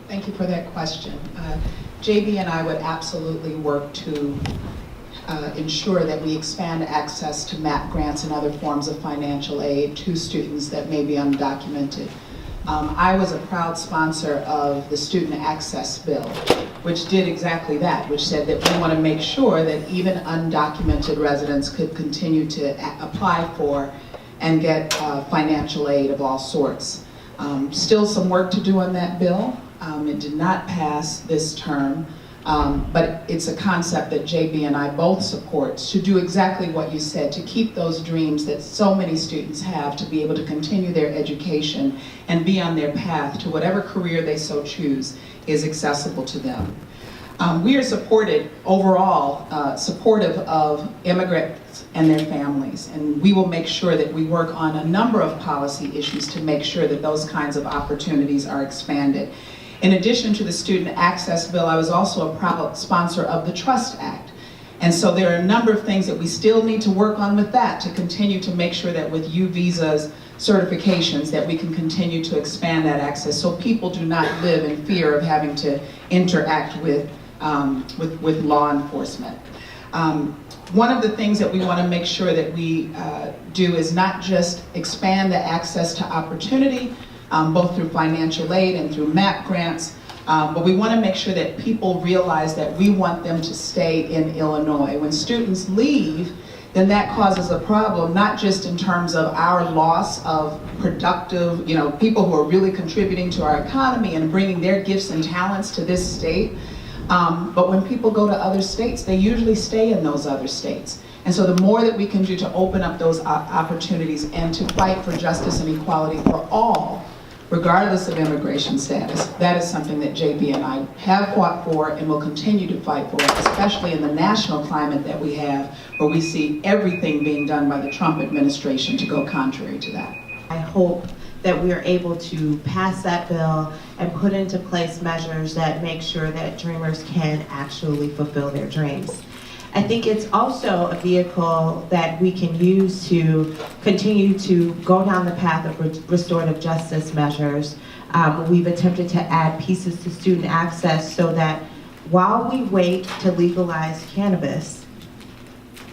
Thank you for that question. JB and I would absolutely work to ensure that we expand access to MAP grants and other forms of financial aid to students that may be undocumented. I was a proud sponsor of the Student Access Bill, which did exactly that, which said that we want to make sure that even undocumented residents could continue to apply for and get financial aid of all sorts. Still some work to do on that bill. It did not pass this term, but it's a concept that JB and I both support to do exactly what you said, to keep those dreams that so many students have to be able to continue their education and be on their path to whatever career they so choose is accessible to them. We are supportive of immigrants and their families, and we will make sure that we work on a number of policy issues to make sure that those kinds of opportunities are expanded. In addition to the Student Access Bill, I was also a proud sponsor of the Trust Act. And so there are a number of things that we still need to work on with that to continue to make sure that with U-Visa's certifications that we can continue to expand that access so people do not live in fear of having to interact with law enforcement. One of the things that we want to make sure that we do is not just expand the access to opportunity, both through financial aid and through MAP grants, but we want to make sure that people realize that we want them to stay in Illinois. When students leave, then that causes a problem, not just in terms of our loss of productive, people who are really contributing to our economy and bringing their gifts and talents to this state, but when people go to other states, they usually stay in those other states. And so the more that we can do to open up those opportunities and to fight for justice and equality for all, regardless of immigration status, that is something that JB and I have fought for and will continue to fight for, especially in the national climate that we have, where we see everything being done by the Trump administration to go contrary to that. I hope that we are able to pass that bill and put into place measures that make sure that dreamers can actually fulfill their dreams. I think it's also a vehicle that we can use to continue to go down the path of restorative justice measures. We've attempted to add pieces to student access so that while we wait to legalize cannabis,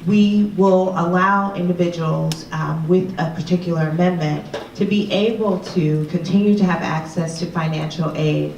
we will allow individuals with a particular amendment to be able to continue to have access to financial aid.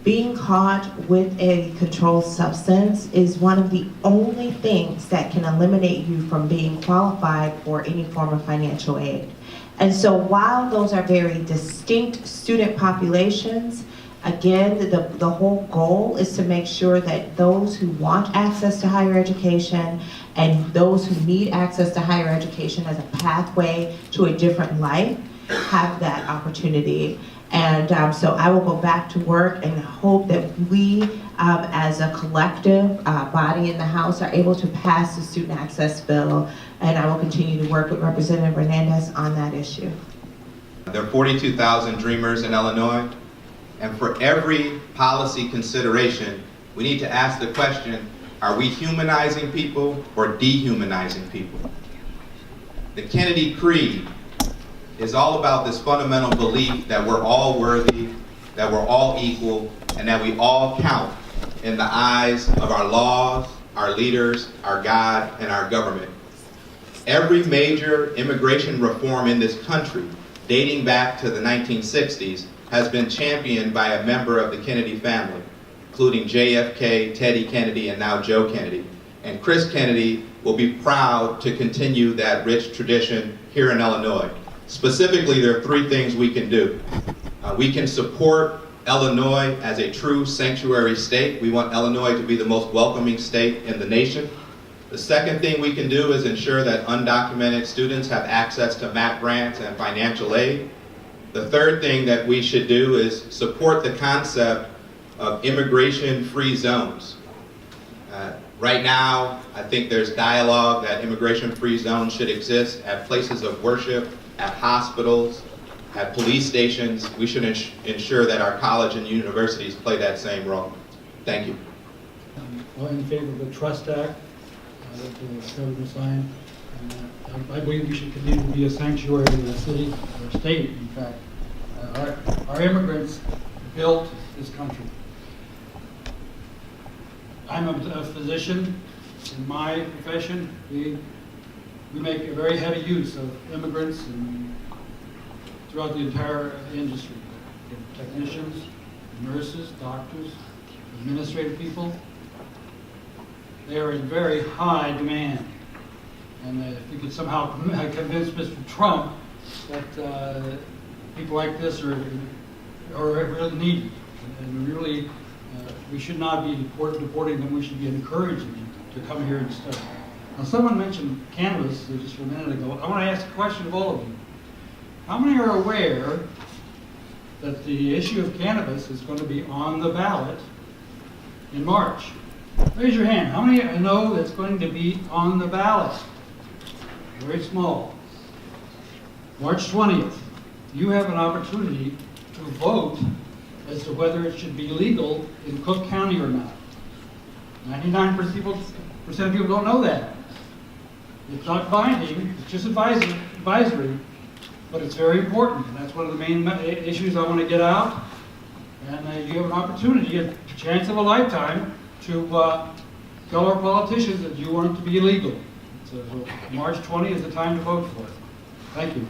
Being caught with a controlled substance is one of the only things that can eliminate you from being qualified for any form of financial aid. And so while those are very distinct student populations, again, the whole goal is to make sure that those who want access to higher education and those who need access to higher education as a pathway to a different life have that opportunity. And so I will go back to work and hope that we, as a collective body in the House, are able to pass the Student Access Bill, and I will continue to work with Representative Hernandez on that issue. There are 42,000 dreamers in Illinois, and for every policy consideration, we need to ask the question, are we humanizing people or dehumanizing people? The Kennedy Creed is all about this fundamental belief that we're all worthy, that we're all equal, and that we all count in the eyes of our laws, our leaders, our God, and our government. Every major immigration reform in this country, dating back to the 1960s, has been championed by a member of the Kennedy family, including JFK, Teddy Kennedy, and now Joe Kennedy. And Chris Kennedy will be proud to continue that rich tradition here in Illinois. Specifically, there are three things we can do. We can support Illinois as a true sanctuary state. We want Illinois to be the most welcoming state in the nation. The second thing we can do is ensure that undocumented students have access to MAP grants and financial aid. The third thing that we should do is support the concept of immigration-free zones. Right now, I think there's dialogue that immigration-free zones should exist at places of worship, at hospitals, at police stations. We should ensure that our college and universities play that same role. Thank you. Well, in favor of the Trust Act that the President signed. I believe we should continue to be a sanctuary in the city, or state, in fact. Our immigrants built this country. I'm a physician. In my profession, we make a very heavy use of immigrants and throughout the entire industry. Technicians, nurses, doctors, administrative people. They are in very high demand. And if we could somehow convince Mr. Trump that people like this are really needed, and really we should not be deporting them, we should be encouraging them to come here and study. Now, someone mentioned cannabis just a minute ago. I want to ask a question of all of you. How many are aware that the issue of cannabis is going to be on the ballot in March? Raise your hand. How many know that's going to be on the ballot? Very small. March 20th, you have an opportunity to vote as to whether it should be legal in Cook County or not. 99% of people don't know that. It's not binding, it's just advisory, but it's very important. And that's one of the main issues I want to get out. And you have an opportunity, a chance of a lifetime, to tell our politicians that you want it to be illegal. So March 20 is the time to vote for it. Thank you.